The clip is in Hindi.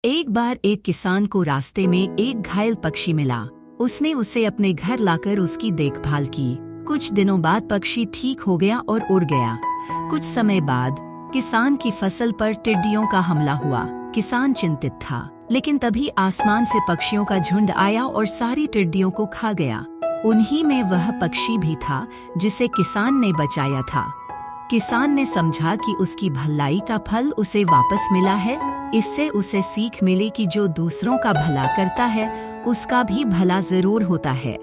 एक बार एक किसान को रास्ते में एक घायल पक्षी मिला। उसने उसे अपने घर लाकर उसकी देखभाल की। कुछ दिनों बाद पक्षी ठीक हो गया और उड़ गया। कुछ समय बाद किसान की फसल पर टिड्डियों का हमला हुआ। किसान चिंतित था, लेकिन तभी आसमान से पक्षियों का झुंड आया और सारी टिड्डियों को खा गया। उन्हीं में वह पक्षी भी था जिसे किसान ने बचाया था। किसान ने समझा कि उसकी भलाई का फल उसे वापस मिला है। इससे उसे सीख मिली कि जो दूसरों का भला करता है उसका भी भला जरूर होता है।